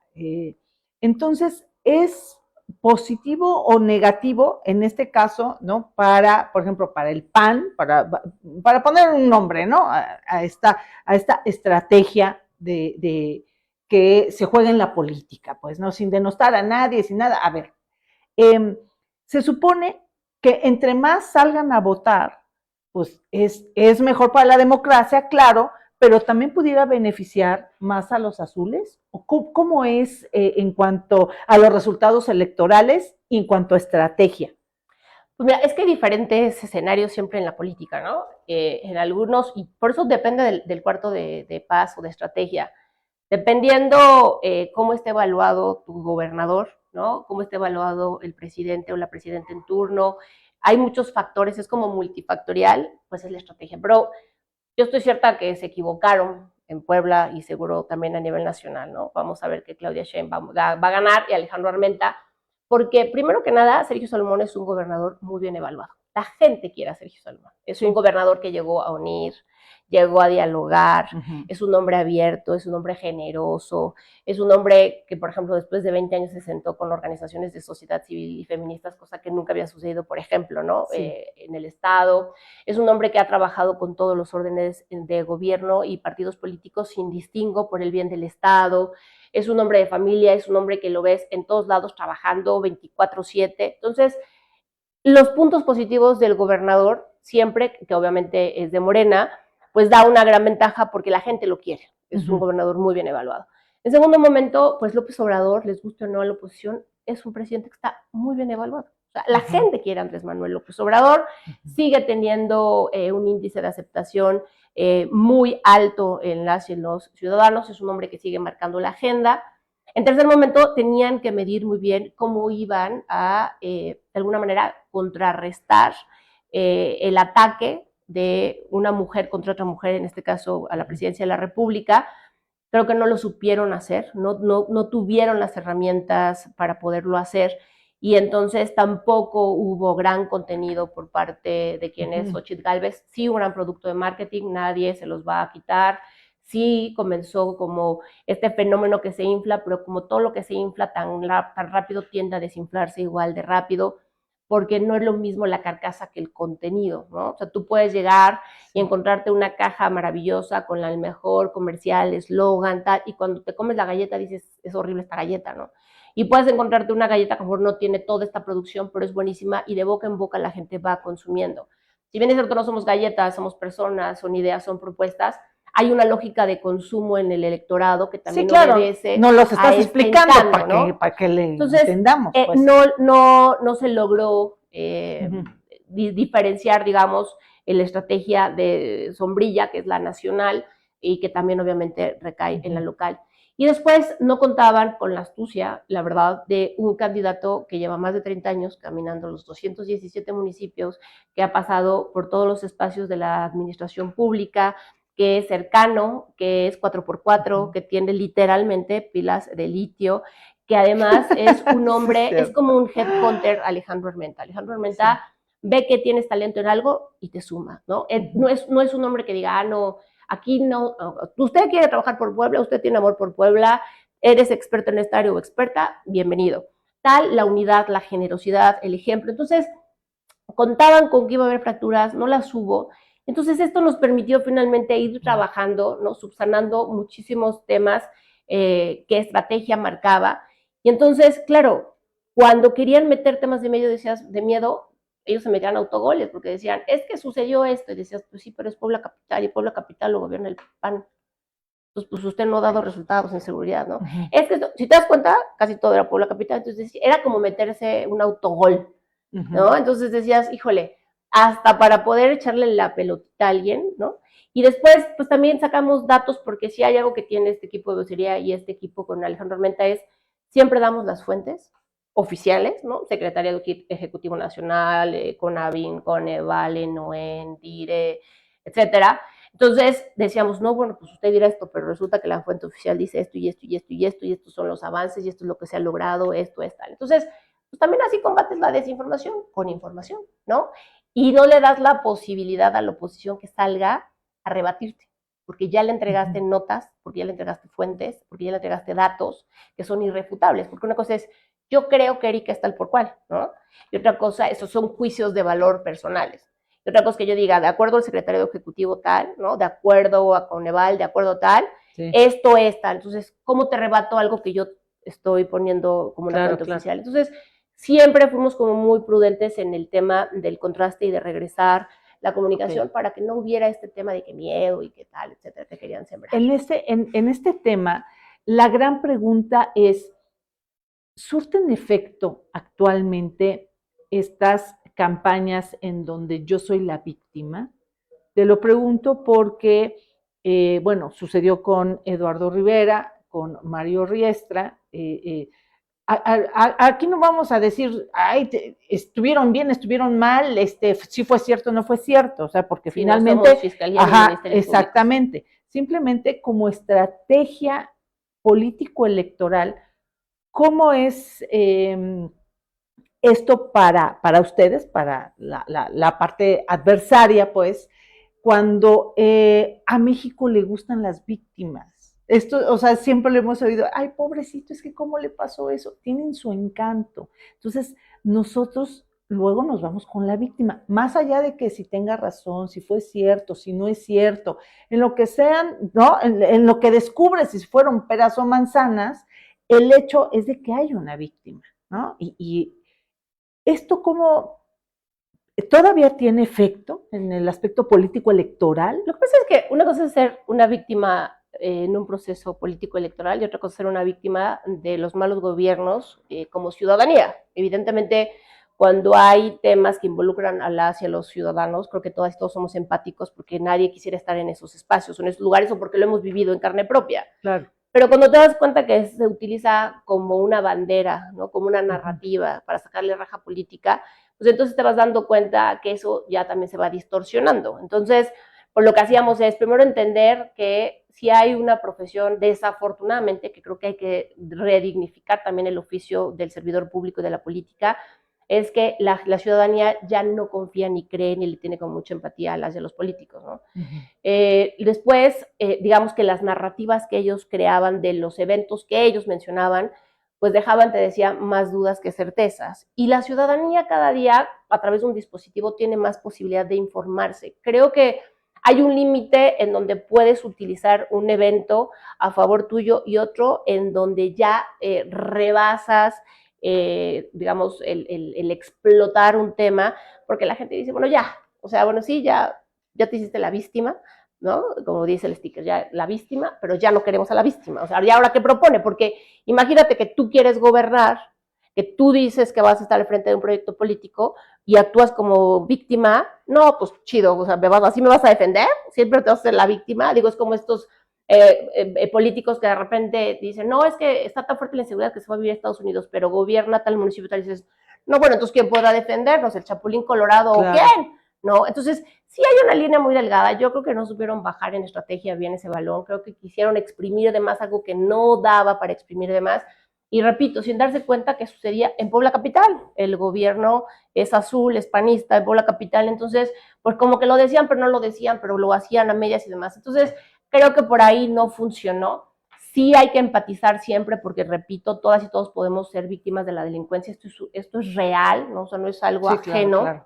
Entonces, ¿es positivo o negativo en este caso, ¿no? Para, por ejemplo, para el PAN, para poner un nombre, ¿no? A esta estrategia de que se juega en la política, pues, ¿no? Sin denostar a nadie, sin nada. A ver, se supone que entre más salgan a votar, pues es mejor para la democracia, claro, pero también pudiera beneficiar más a los azules. ¿Cómo es en cuanto a los resultados electorales y en cuanto a estrategia? Pues mira, es que hay diferentes escenarios siempre en la política, ¿no? En algunos, y por eso depende del cuarto de paz o de estrategia, dependiendo cómo esté evaluado tu gobernador, ¿no? Cómo esté evaluado el presidente o la presidenta en turno. Hay muchos factores, es como multifactorial, pues es la estrategia. Pero yo estoy cierta que se equivocaron en Puebla y seguro también a nivel nacional, ¿no? Vamos a ver que Claudia Sheinbaum va a ganar y Alejandro Armenta, porque primero que nada, Sergio Salomón es un gobernador muy bien evaluado. La gente quiere a Sergio Salomón. Es un gobernador que llegó a unir, llegó a dialogar, es un hombre abierto, es un hombre generoso, es un hombre que, por ejemplo, después de 20 años se sentó con organizaciones de sociedad civil y feministas, cosa que nunca había sucedido, por ejemplo, ¿no? Sí. En el Estado. Es un hombre que ha trabajado con todos los órdenes de gobierno y partidos políticos sin distingo por el bien del Estado. Es un hombre de familia, es un hombre que lo ves en todos lados trabajando 24/7. Entonces, los puntos positivos del gobernador, siempre, que obviamente es de Morena, pues da una gran ventaja porque la gente lo quiere. Es un gobernador muy bien evaluado. En segundo momento, pues López Obrador, les guste o no a la oposición, es un presidente que está muy bien evaluado. O sea, la gente quiere a Andrés Manuel López Obrador, sigue teniendo un índice de aceptación muy alto en las y en los ciudadanos, es un hombre que sigue marcando la agenda. En tercer momento, tenían que medir muy bien cómo iban a, de alguna manera, contrarrestar el ataque de una mujer contra otra mujer, en este caso a la presidencia de la República. Creo que no lo supieron hacer, no tuvieron las herramientas para poderlo hacer, y entonces tampoco hubo gran contenido por parte de quien es Xochitl Gálvez. Sí, un gran producto de marketing, nadie se los va a quitar. Sí comenzó como este fenómeno que se infla, pero como todo lo que se infla tan rápido tiende a desinflarse igual de rápido, porque no es lo mismo la carcasa que el contenido, ¿no? O sea, tú puedes llegar y encontrarte una caja maravillosa con el mejor comercial, eslogan, tal, y cuando te comes la galleta dices, es horrible esta galleta, ¿no? Y puedes encontrarte una galleta que a lo mejor no tiene toda esta producción, pero es buenísima y de boca en boca la gente va consumiendo. Si bien es cierto, no somos galletas, somos personas, son ideas, son propuestas, hay una lógica de consumo en el electorado que también sí, claro, obedece. Nos los estás explicando encanto, ¿no? para que le Entonces, entendamos. Pues. no se logró diferenciar, digamos, la estrategia de sombrilla, que es la nacional, y que también obviamente recae en la local. Y después no contaban con la astucia, la verdad, de un candidato que lleva más de 30 años caminando los 217 municipios, que ha pasado por todos los espacios de la administración pública, que es cercano, que es 4x4, que tiene literalmente pilas de litio, que además es un hombre, sí, es como un headhunter Alejandro Armenta. Alejandro Armenta ve que tienes talento en algo y te suma, ¿no? No es un hombre que diga, no, aquí no, usted quiere trabajar por Puebla, usted tiene amor por Puebla, eres experto en esta área o experta, bienvenido. Tal, la unidad, la generosidad, el ejemplo. Entonces, contaban con que iba a haber fracturas, no las hubo. Entonces, esto nos permitió finalmente ir trabajando, ¿no? Subsanando muchísimos temas que estrategia marcaba. Y entonces, claro, cuando querían meter temas de medio, decías, de miedo, ellos se metían autogoles, porque decían, es que sucedió esto, y decías, pues sí, pero es Puebla Capital, y Puebla Capital lo gobierna el PAN. Entonces, pues usted no ha dado resultados en seguridad, ¿no? Es que, si te das cuenta, casi todo era Puebla Capital, entonces era como meterse un autogol, ¿no? Entonces decías, híjole, hasta para poder echarle la pelotita a alguien, ¿no? Y después, pues también sacamos datos, porque si hay algo que tiene este equipo de vocería y este equipo con Alejandro Armenta es, siempre damos las fuentes. oficiales, ¿no? Secretariado Ejecutivo Nacional, CONAVIN, CONEVAL, ENOEN, DIRE, etcétera. Entonces decíamos, no, bueno, pues usted dirá esto, pero resulta que la fuente oficial dice esto y esto y esto y esto, y estos son los avances y esto es lo que se ha logrado, esto es tal. Entonces, pues también así combates la desinformación con información, ¿no? Y no le das la posibilidad a la oposición que salga a rebatirte, porque ya le entregaste notas, porque ya le entregaste fuentes, porque ya le entregaste datos que son irrefutables, porque una cosa es, yo creo que Erika es tal por cual, ¿no? Y otra cosa, esos son juicios de valor personales. Y otra cosa es que yo diga, de acuerdo al secretario ejecutivo tal, ¿no? De acuerdo a Coneval, de acuerdo a tal, sí, esto es tal. Entonces, ¿cómo te rebato algo que yo estoy poniendo como una fuente oficial? Entonces, siempre fuimos como muy prudentes en el tema del contraste y de regresar la comunicación para que no hubiera este tema de que miedo y que tal, etcétera, que querían sembrar. En este tema, la gran pregunta es, ¿surten efecto actualmente estas campañas en donde yo soy la víctima? Te lo pregunto porque, bueno, sucedió con Eduardo Rivera, con Mario Riestra. Aquí no vamos a decir, ay, estuvieron bien, estuvieron mal, si fue cierto o no fue cierto, o sea, porque sí, finalmente, no fiscalía ajá, exactamente, públicos. Simplemente como estrategia político-electoral, ¿cómo es esto para ustedes, para la parte adversaria, pues, cuando a México le gustan las víctimas? Esto, o sea, siempre lo hemos oído, ay, pobrecito, es que cómo le pasó eso, tienen su encanto. Entonces, nosotros luego nos vamos con la víctima, más allá de que si tenga razón, si fue cierto, si no es cierto, en lo que sean, ¿no? En lo que descubres si fueron peras o manzanas, el hecho es de que hay una víctima, ¿no? Y esto como todavía tiene efecto en el aspecto político electoral. Lo que pasa es que una cosa es ser una víctima en un proceso político electoral y otra cosa es ser una víctima de los malos gobiernos como ciudadanía. Evidentemente, cuando hay temas que involucran a las y a los ciudadanos, creo que todas y todos somos empáticos porque nadie quisiera estar en esos espacios, en esos lugares, o porque lo hemos vivido en carne propia. Claro. Pero cuando te das cuenta que se utiliza como una bandera, ¿no? Como una narrativa para sacarle raja política, pues entonces te vas dando cuenta que eso ya también se va distorsionando. Entonces, pues lo que hacíamos es primero entender que si hay una profesión, desafortunadamente, que creo que hay que redignificar también el oficio del servidor público y de la política, es que la ciudadanía ya no confía ni cree ni le tiene con mucha empatía a las de los políticos, ¿no? Después, digamos que las narrativas que ellos creaban de los eventos que ellos mencionaban, pues dejaban, te decía, más dudas que certezas. Y la ciudadanía cada día, a través de un dispositivo, tiene más posibilidad de informarse. Creo que hay un límite en donde puedes utilizar un evento a favor tuyo y otro en donde ya rebasas, digamos, el explotar un tema, porque la gente dice, bueno, ya, o sea, bueno, sí, ya te hiciste la víctima, ¿no? Como dice el sticker, ya la víctima, pero ya no queremos a la víctima. O sea, ¿y ahora qué propone? Porque imagínate que tú quieres gobernar, que tú dices que vas a estar al frente de un proyecto político y actúas como víctima, no, pues chido, o sea, así me vas a defender, siempre te vas a ser la víctima. Digo, es como estos políticos que de repente dicen, no, es que está tan fuerte la inseguridad que se va a vivir a Estados Unidos, pero gobierna tal municipio, tal, y dices, no, bueno, entonces, ¿quién podrá defendernos? ¿El Chapulín Colorado o quién? ¿No? Entonces, sí hay una línea muy delgada. Yo creo que no supieron bajar en estrategia bien ese balón. Creo que quisieron exprimir de más algo que no daba para exprimir de más. Y repito, sin darse cuenta que sucedía en Puebla Capital. El gobierno es azul, es panista en Puebla Capital. Entonces, pues como que lo decían, pero no lo decían, pero lo hacían a medias y demás. Entonces, creo que por ahí no funcionó. Sí hay que empatizar siempre porque, repito, todas y todos podemos ser víctimas de la delincuencia. Esto es real, ¿no? O sea, no es algo ajeno. Claro.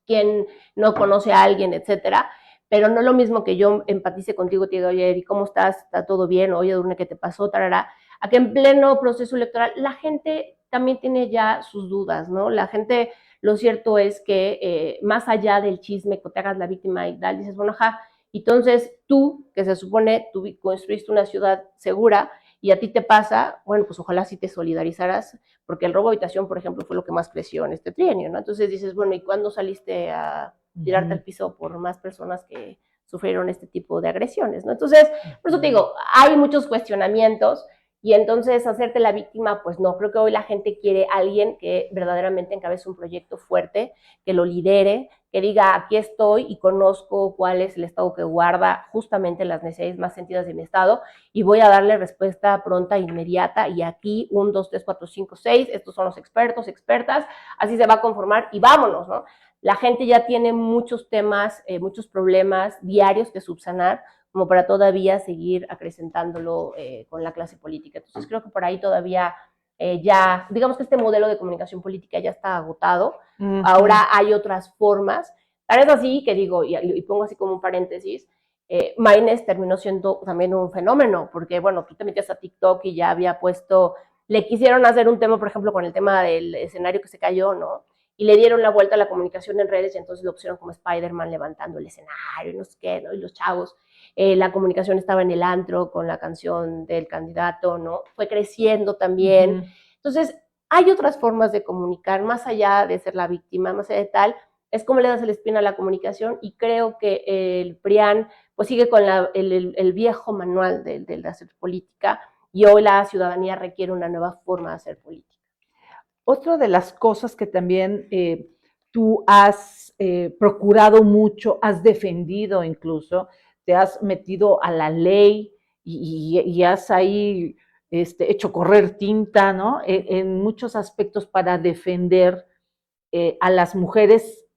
Quien no conoce a alguien, etcétera, pero no es lo mismo que yo empatice contigo, te digo, oye, Eri, ¿cómo estás? ¿Está todo bien? Oye, Durne, ¿qué te pasó? Tarara. A que en pleno proceso electoral la gente también tiene ya sus dudas, ¿no? La gente, lo cierto es que más allá del chisme, que te hagas la víctima y tal, dices, bueno, ajá, entonces tú, que se supone, tú construiste una ciudad segura, y a ti te pasa, bueno, pues ojalá sí te solidarizaras, porque el robo de habitación, por ejemplo, fue lo que más creció en este trienio, ¿no? Entonces dices, bueno, ¿y cuándo saliste a tirarte al piso por más personas que sufrieron este tipo de agresiones, ¿no? Entonces, por eso te digo, hay muchos cuestionamientos Y entonces hacerte la víctima, pues no, creo que hoy la gente quiere a alguien que verdaderamente encabece un proyecto fuerte, que lo lidere, que diga, aquí estoy y conozco cuál es el estado que guarda justamente las necesidades más sentidas de mi estado y voy a darle respuesta pronta, inmediata, y aquí 1, 2, 3, 4, 5, 6, estos son los expertos, expertas, así se va a conformar y vámonos, ¿no? La gente ya tiene muchos temas, muchos problemas diarios que subsanar, como para todavía seguir acrecentándolo con la clase política. Entonces creo que por ahí todavía ya, digamos que este modelo de comunicación política ya está agotado. Ahora hay otras formas. Tal es así que digo, y pongo así como un paréntesis, Maynes terminó siendo también un fenómeno, porque bueno, tú te metías a TikTok y ya había puesto, le quisieron hacer un tema, por ejemplo, con el tema del escenario que se cayó, ¿no? Y le dieron la vuelta a la comunicación en redes y entonces lo pusieron como Spider-Man levantando el escenario y no sé qué, ¿no? Y los chavos, la comunicación estaba en el antro con la canción del candidato, ¿no? Fue creciendo también. Entonces, hay otras formas de comunicar, más allá de ser la víctima, más allá de tal, es como le das el spin a la comunicación y creo que el PRIAN pues sigue con el viejo manual de hacer política y hoy la ciudadanía requiere una nueva forma de hacer política. Otra de las cosas que también tú has procurado mucho, has defendido incluso, te has metido a la ley y has ahí hecho correr tinta, ¿no? En muchos aspectos para defender a las mujeres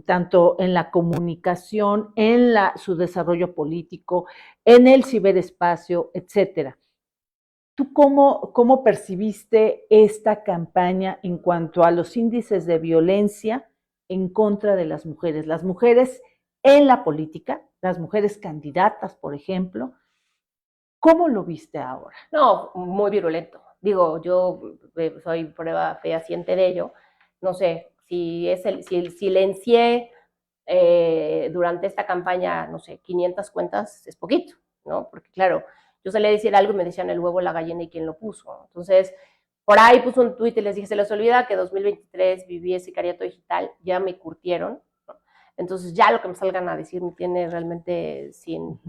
tanto en la comunicación, en su desarrollo político, en el ciberespacio, etcétera. ¿Tú cómo percibiste esta campaña en cuanto a los índices de violencia en contra de las mujeres en la política, las mujeres candidatas, por ejemplo? ¿Cómo lo viste ahora? No, muy virulento. Digo, yo soy prueba fehaciente de ello. No sé, si silencié durante esta campaña, no sé, 500 cuentas, es poquito, ¿no? Porque claro, yo salí a decir algo y me decían el huevo, la gallina y quién lo puso. Entonces, por ahí puse un tuit y les dije, se les olvida que 2023 viví ese sicariato digital, ya me curtieron, ¿no? Entonces ya lo que me salgan a decir me tiene realmente sin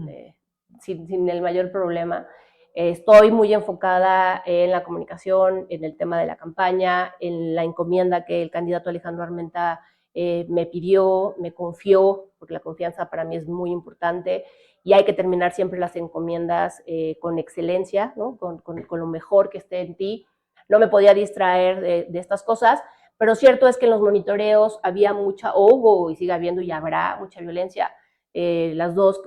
el mayor problema. Estoy muy enfocada en la comunicación, en el tema de la campaña, en la encomienda que el candidato Alejandro Armenta me pidió, me confió, porque la confianza para mí es muy importante y hay que terminar siempre las encomiendas con excelencia, ¿no? Con lo mejor que esté en ti. No me podía distraer de estas cosas, pero cierto es que en los monitoreos había mucha, hubo y sigue habiendo y habrá mucha violencia. Las dos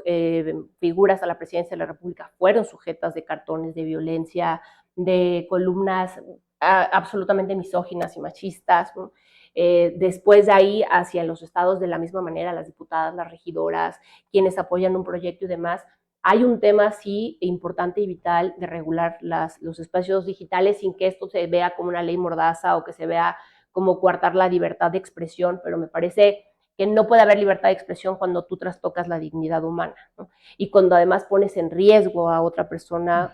figuras a la presidencia de la República fueron sujetas de cartones de violencia, de columnas absolutamente misóginas y machistas, ¿no? Después de ahí hacia los estados de la misma manera, las diputadas, las regidoras, quienes apoyan un proyecto y demás. Hay un tema sí importante y vital de regular los espacios digitales sin que esto se vea como una ley mordaza o que se vea como coartar la libertad de expresión, pero me parece que no puede haber libertad de expresión cuando tú trastocas la dignidad humana, ¿no? Y cuando además pones en riesgo a otra persona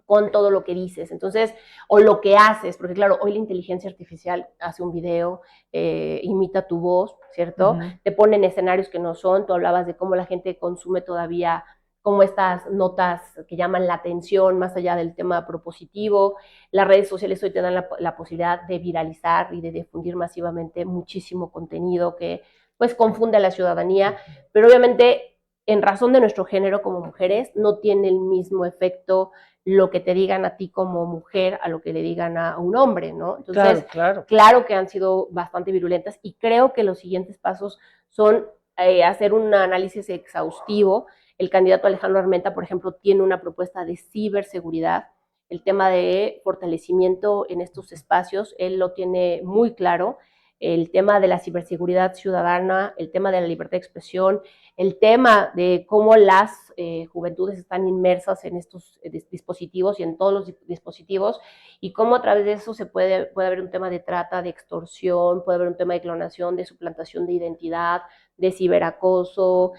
con todo lo que dices, entonces, o lo que haces, porque claro, hoy la inteligencia artificial hace un video, imita tu voz, ¿cierto? Te pone en escenarios que no son, tú hablabas de cómo la gente consume todavía como estas notas que llaman la atención más allá del tema propositivo. Las redes sociales hoy te dan la posibilidad de viralizar y de difundir masivamente muchísimo contenido que pues confunde a la ciudadanía, pero obviamente en razón de nuestro género como mujeres no tiene el mismo efecto lo que te digan a ti como mujer a lo que le digan a un hombre, ¿no? Entonces, claro que han sido bastante virulentas y creo que los siguientes pasos son hacer un análisis exhaustivo. El candidato Alejandro Armenta, por ejemplo, tiene una propuesta de ciberseguridad, el tema de fortalecimiento en estos espacios, él lo tiene muy claro, el tema de la ciberseguridad ciudadana, el tema de la libertad de expresión, el tema de cómo las juventudes están inmersas en estos dispositivos y en todos los dispositivos y cómo a través de eso puede haber un tema de trata, de extorsión, puede haber un tema de clonación, de suplantación de identidad, de ciberacoso,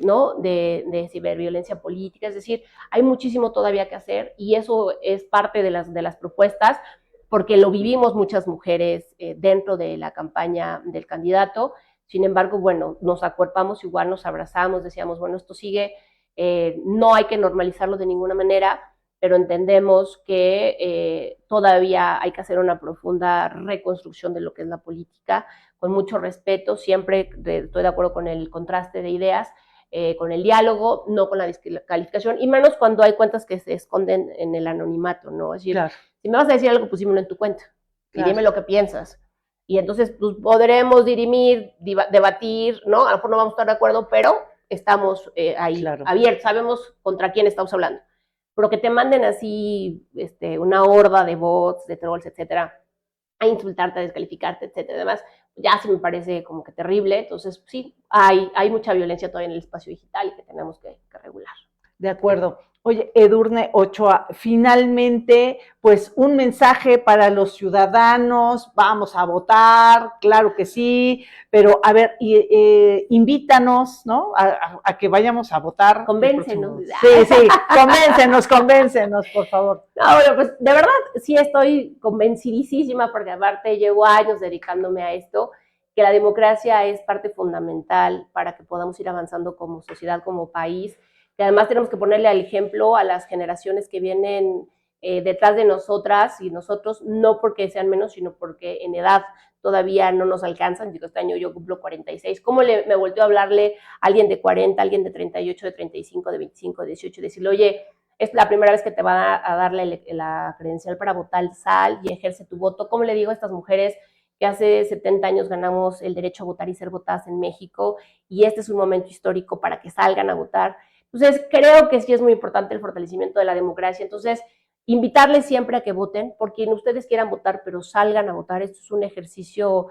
¿no? De ciberviolencia política, es decir, hay muchísimo todavía que hacer y eso es parte de las propuestas porque lo vivimos muchas mujeres dentro de la campaña del candidato. Sin embargo, bueno, nos acuerpamos igual, nos abrazamos, decíamos, bueno, esto sigue, no hay que normalizarlo de ninguna manera, pero entendemos que todavía hay que hacer una profunda reconstrucción de lo que es la política, con mucho respeto, siempre estoy de acuerdo con el contraste de ideas, con el diálogo, no con la descalificación, y menos cuando hay cuentas que se esconden en el anonimato, ¿no? Es decir, Claro, si me vas a decir algo, pues dímelo en tu cuenta, y claro. dime lo que piensas. Y entonces pues, podremos dirimir, debatir, ¿no? A lo mejor no vamos a estar de acuerdo, pero estamos ahí Claro. abiertos, sabemos contra quién estamos hablando. Pero que te manden así una horda de bots, de trolls, etcétera, a insultarte, a descalificarte, etcétera, además, ya se me parece como que terrible. Entonces, sí, hay mucha violencia todavía en el espacio digital y que tenemos que regular. De acuerdo. Oye, Edurne Ochoa, finalmente, pues un mensaje para los ciudadanos, vamos a votar, claro que sí, pero a ver, invítanos, ¿no? A que vayamos a votar. Convéncenos. Sí, convéncenos, por favor. No, bueno, pues de verdad sí estoy convencidísima, porque aparte llevo años dedicándome a esto, que la democracia es parte fundamental para que podamos ir avanzando como sociedad, como país, que además tenemos que ponerle al ejemplo a las generaciones que vienen detrás de nosotras y nosotros, no porque sean menos, sino porque en edad todavía no nos alcanzan. Digo, este año yo cumplo 46. ¿Cómo me volteó a hablarle a alguien de 40, a alguien de 38, de 35, de 25, de 18, y decirle, oye, es la primera vez que te va a dar la credencial para votar, sal y ejerce tu voto? ¿Cómo le digo a estas mujeres que hace 70 años ganamos el derecho a votar y ser votadas en México, y este es un momento histórico para que salgan a votar? Entonces, creo que sí es muy importante el fortalecimiento de la democracia. Entonces, invitarles siempre a que voten, por quien ustedes quieran votar, pero salgan a votar. Esto es un ejercicio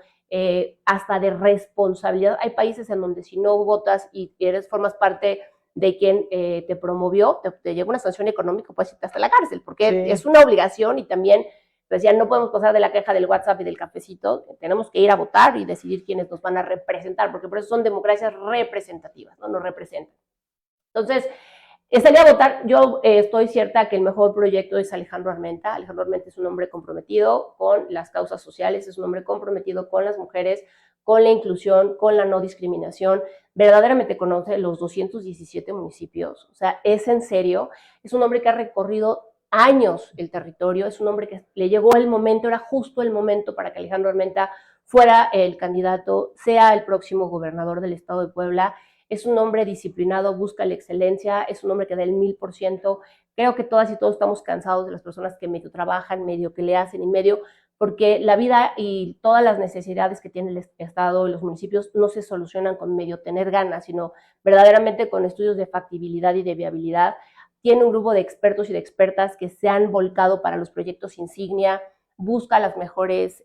hasta de responsabilidad. Hay países en donde si no votas y formas parte de quien te promovió, te llega una sanción económica, puedes irte hasta la cárcel, porque sí, es una obligación. Y también decían, no podemos pasar de la queja del WhatsApp y del cafecito, tenemos que ir a votar y decidir quiénes nos van a representar, porque por eso son democracias representativas, no nos representan. Entonces, salí a votar. Yo estoy cierta que el mejor proyecto es Alejandro Armenta. Alejandro Armenta es un hombre comprometido con las causas sociales, es un hombre comprometido con las mujeres, con la inclusión, con la no discriminación. Verdaderamente conoce los 217 municipios, o sea, es en serio. Es un hombre que ha recorrido años el territorio, es un hombre que le llegó el momento, era justo el momento para que Alejandro Armenta fuera el candidato, sea el próximo gobernador del estado de Puebla. Es un hombre disciplinado, busca la excelencia, es un hombre que da el 1000%. Creo que todas y todos estamos cansados de las personas que medio trabajan, medio que le hacen y medio, porque la vida y todas las necesidades que tiene el Estado y los municipios no se solucionan con medio tener ganas, sino verdaderamente con estudios de factibilidad y de viabilidad. Tiene un grupo de expertos y de expertas que se han volcado para los proyectos insignia, busca las mejores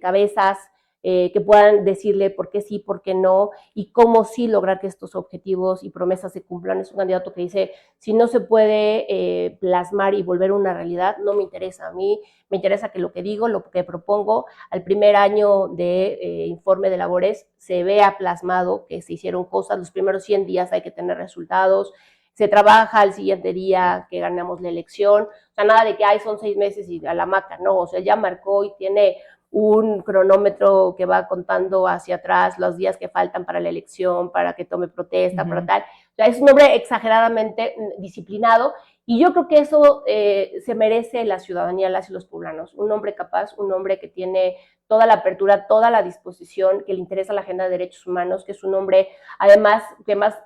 cabezas, que puedan decirle por qué sí, por qué no, y cómo sí lograr que estos objetivos y promesas se cumplan. Es un candidato que dice, si no se puede plasmar y volver una realidad, no me interesa. A mí me interesa que lo que digo, lo que propongo, al primer año de informe de labores, se vea plasmado que se hicieron cosas. Los primeros 100 días hay que tener resultados. Se trabaja al siguiente día que ganamos la elección. O sea, nada de que son 6 meses y a la maca, no. O sea, ya marcó y tiene un cronómetro que va contando hacia atrás los días que faltan para la elección, para que tome protesta, para tal. O sea, es un hombre exageradamente disciplinado, y yo creo que eso se merece la ciudadanía, las y los poblanos. Un hombre capaz, un hombre que tiene toda la apertura, toda la disposición, que le interesa la agenda de derechos humanos, que es un hombre, además,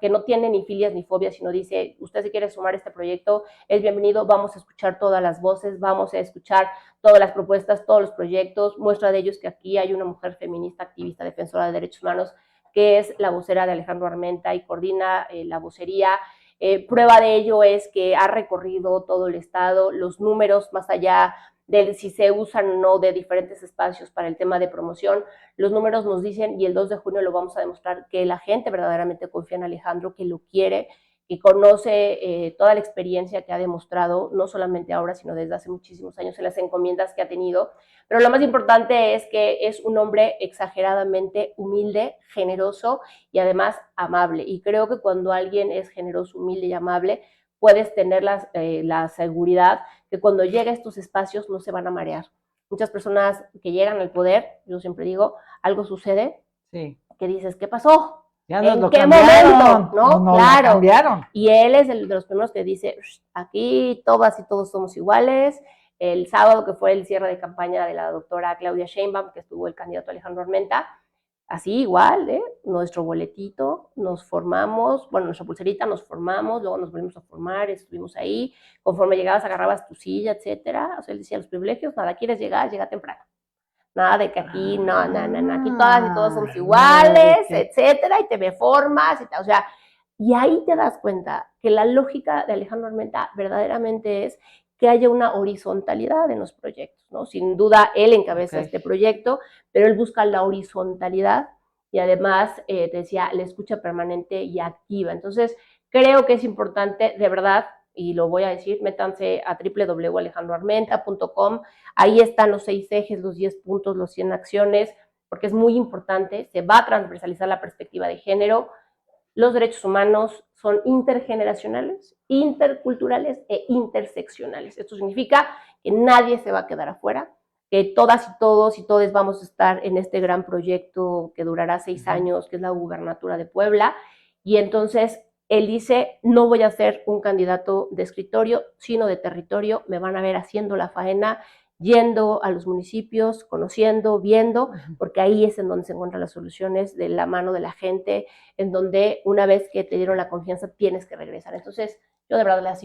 que no tiene ni filias ni fobias, sino dice, usted se quiere sumar a este proyecto, es bienvenido, vamos a escuchar todas las voces, vamos a escuchar todas las propuestas, todos los proyectos. Muestra de ello es que aquí hay una mujer feminista, activista, defensora de derechos humanos, que es la vocera de Alejandro Armenta y coordina la vocería. Prueba de ello es que ha recorrido todo el estado. Los números, más allá de si se usan o no de diferentes espacios para el tema de promoción, los números nos dicen, y el 2 de junio lo vamos a demostrar, que la gente verdaderamente confía en Alejandro, que lo quiere, que conoce toda la experiencia que ha demostrado, no solamente ahora, sino desde hace muchísimos años en las encomiendas que ha tenido. Pero lo más importante es que es un hombre exageradamente humilde, generoso y además amable. Y creo que cuando alguien es generoso, humilde y amable, puedes tener la seguridad que cuando llega a estos espacios no se van a marear. Muchas personas que llegan al poder, yo siempre digo, algo sucede, sí, que dices, ¿qué pasó? Ya nos ¿En lo qué cambiaron, momento? ¿No? nos Claro. lo cambiaron. Y él es el de los primeros que dice, aquí todas y todos somos iguales. El sábado, que fue el cierre de campaña de la doctora Claudia Sheinbaum, que estuvo el candidato Alejandro Armenta, así igual, nuestro boletito, nos formamos, bueno, nuestra pulserita, nos formamos, luego nos volvimos a formar, estuvimos ahí, conforme llegabas agarrabas tu silla, etcétera. O sea, él decía, los privilegios, nada, quieres llegar, llega temprano. Nada de que aquí, no, aquí todas y todos somos iguales, etcétera, y te me formas, o sea, y ahí te das cuenta que la lógica de Alejandro Armenta verdaderamente es que haya una horizontalidad en los proyectos, ¿no? Sin duda, él encabeza este proyecto, pero él busca la horizontalidad y además, te decía, la escucha permanente y activa. Entonces, creo que es importante, de verdad, y lo voy a decir, métanse a www.alejandroarmenta.com, ahí están los 6 ejes, los 10 puntos, los 100 acciones, porque es muy importante, se va a transversalizar la perspectiva de género. Los derechos humanos son intergeneracionales, interculturales e interseccionales. Esto significa que nadie se va a quedar afuera, que todas y todos y todes vamos a estar en este gran proyecto que durará 6 años, que es la gubernatura de Puebla, y entonces él dice, no voy a ser un candidato de escritorio, sino de territorio, me van a ver haciendo la faena, yendo a los municipios, conociendo, viendo, porque ahí es en donde se encuentran las soluciones de la mano de la gente, en donde una vez que te dieron la confianza tienes que regresar. Entonces, yo de verdad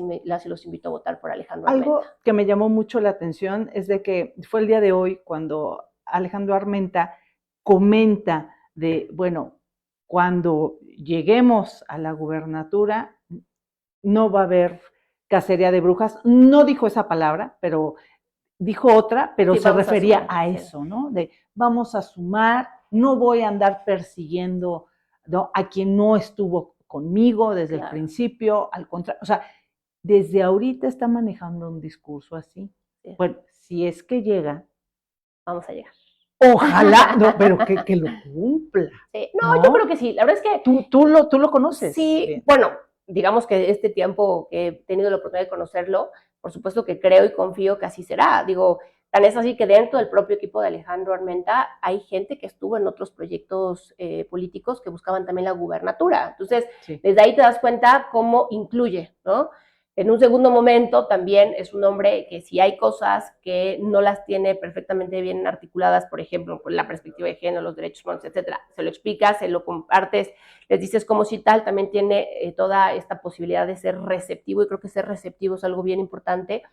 los invito a votar por Alejandro Armenta. Algo que me llamó mucho la atención es de que fue el día de hoy cuando Alejandro Armenta comenta de, bueno, cuando lleguemos a la gubernatura no va a haber cacería de brujas. No dijo esa palabra, pero dijo otra, pero sí, se refería a eso, ¿no? De vamos a sumar, no voy a andar persiguiendo, ¿no?, a quien no estuvo conmigo desde el principio, al contrario, o sea, desde ahorita está manejando un discurso así. Sí. Bueno, si es que llega. Vamos a llegar. Ojalá, no, pero que lo cumpla. Sí. No, yo creo que sí. La verdad es que. Tú lo conoces. Sí, bien. Bueno, digamos que este tiempo que he tenido la oportunidad de conocerlo, por supuesto que creo y confío que así será. Digo, tan es así que dentro del propio equipo de Alejandro Armenta hay gente que estuvo en otros proyectos políticos que buscaban también la gubernatura. Entonces, sí, desde ahí te das cuenta cómo incluye, ¿no? En un segundo momento también es un hombre que si hay cosas que no las tiene perfectamente bien articuladas, por ejemplo, por la perspectiva de género, los derechos humanos, etcétera, se lo explicas, se lo compartes, les dices cómo si tal, también tiene toda esta posibilidad de ser receptivo, y creo que ser receptivo es algo bien importante,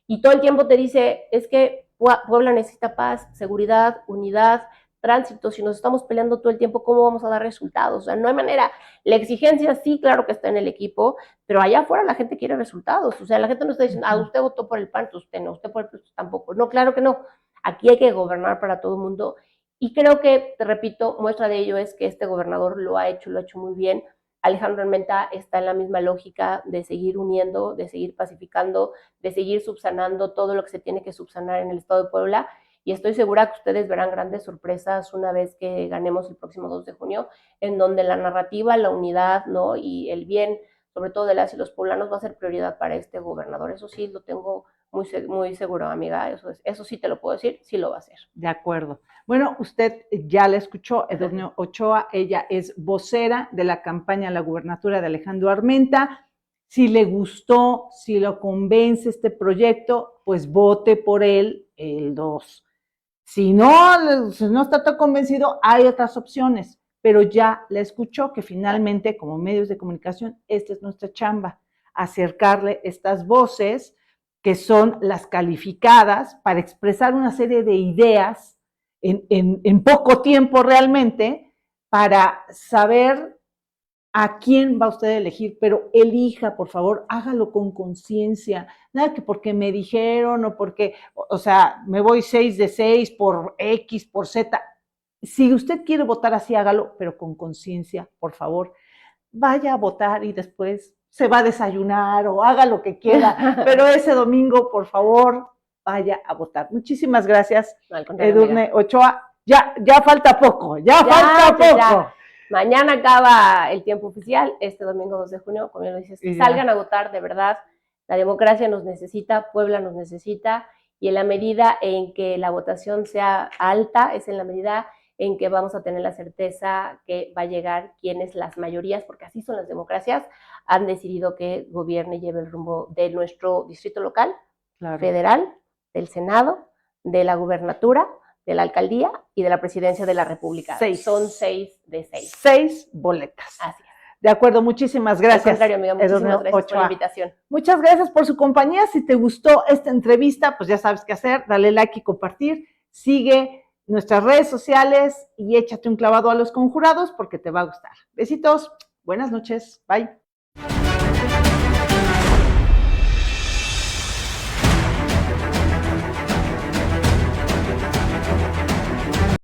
y todo el tiempo te dice, es que Puebla necesita paz, seguridad, unidad, tránsito. Si nos estamos peleando todo el tiempo, ¿cómo vamos a dar resultados? O sea, no hay manera. La exigencia sí, claro que está en el equipo, pero allá afuera la gente quiere resultados. O sea, la gente no está diciendo, usted votó por el PAN, usted no, usted por el PAN tampoco. No, claro que no. Aquí hay que gobernar para todo el mundo. Y creo que, te repito, muestra de ello es que este gobernador lo ha hecho muy bien. Alejandro Armenta está en la misma lógica de seguir uniendo, de seguir pacificando, de seguir subsanando todo lo que se tiene que subsanar en el estado de Puebla. Y estoy segura que ustedes verán grandes sorpresas una vez que ganemos el próximo 2 de junio, en donde la narrativa, la unidad, ¿no?, y el bien, sobre todo de las y los poblanos, va a ser prioridad para este gobernador. Eso sí lo tengo muy seguro, amiga. Eso sí te lo puedo decir, sí lo va a hacer. De acuerdo. Bueno, usted ya la escuchó, Edurne Ochoa, ella es vocera de la campaña a la gubernatura de Alejandro Armenta. Si le gustó, si lo convence este proyecto, pues vote por él el 2. Si no está tan convencido, hay otras opciones, pero ya la escuchó que finalmente, como medios de comunicación, esta es nuestra chamba, acercarle estas voces que son las calificadas para expresar una serie de ideas en poco tiempo realmente, para saber a quién va usted a elegir, pero elija, por favor, hágalo con conciencia, nada que porque me dijeron o porque, o sea, me voy 6 de 6 por X, por Z. Si usted quiere votar así, hágalo, pero con conciencia, por favor. Vaya a votar y después se va a desayunar o haga lo que quiera, pero ese domingo, por favor, vaya a votar. Muchísimas gracias, Edurne Ochoa. Ya falta poco, ya falta poco. Ya. Mañana acaba el tiempo oficial, este domingo 2 de junio, como ya lo dices, salgan a votar, de verdad, la democracia nos necesita, Puebla nos necesita, y en la medida en que la votación sea alta, es en la medida en que vamos a tener la certeza que va a llegar quienes las mayorías, porque así son las democracias, han decidido que gobierne y lleve el rumbo de nuestro distrito local, Claro. federal, del Senado, de la gubernatura, de la alcaldía y de la presidencia de la República. 6. Son 6 de 6. 6 boletas. Así es. De acuerdo, muchísimas gracias. Al contrario, amiga, muchísimas Edurne gracias por Ochoa. la invitación. Muchas gracias por su compañía. Si te gustó esta entrevista, pues ya sabes qué hacer. Dale like y compartir. Sigue nuestras redes sociales y échate un clavado a Los Conjurados porque te va a gustar. Besitos. Buenas noches. Bye.